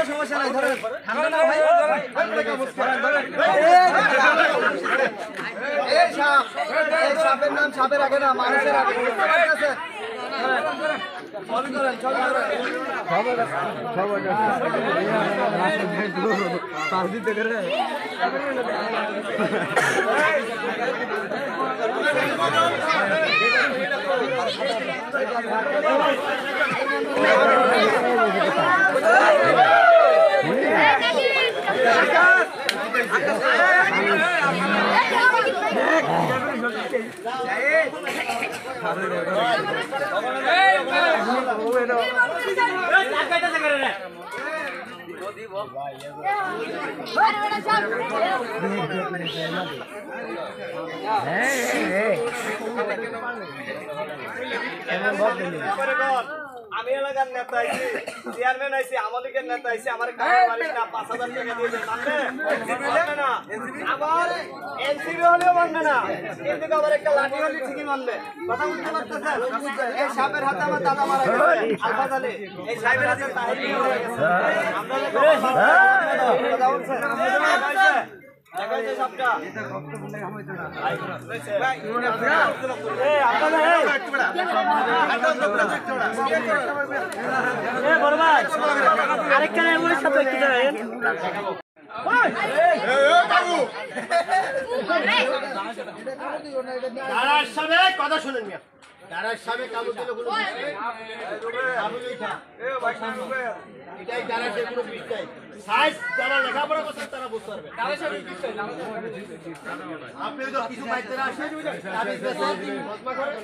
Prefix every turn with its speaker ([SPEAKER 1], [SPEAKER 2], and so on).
[SPEAKER 1] সমস্যা নাই ধরেন ঠান্ডা না ভাই এই সাপের নাম সাপের আগে না মানুষের আগে আছে আমি এলাকার নেতা আইছি চেয়ারম্যান আইছি আমলিকের নেতা আইছি আমার কাছে মালিক না 5000 টাকা দিয়ে দেন মানবে না আবার এনসিবি হলেও মানবে না কিন্তু আবার একটা লাঠি হলে ঠিকই মানবে কথা বুঝতে পারতেছেন এই সাপের হাতে আমার দাদা মারা গেছে আলফা জালে এই সাহেবের হাতে তাহির হয়ে গেছে আমরা কথা বলছেন দেখা যায় সাপটা এটা কতক্ষণ লাগে হইতো না ভাই এই আপনারা এই বড় ভাই আরেকটা এমনের সাথে একটু দাঁড়ান বাবু দাঁড়ার সামনে কথা শুনেন মিয়া দাঁড়ার সামনে কাবু দিলে কোনো কাবু লিখা এ ভাই সামনে এটাই দাঁড়ার যে কোনো বিষয় সাইজ যারা লেখাপড়া করছেন তারা বুঝতে পারবে দাঁড়ার সামনে বিষয় আপনি তো কিছু বাইতে আসেন তাবিজ বেচেন মজমা করেন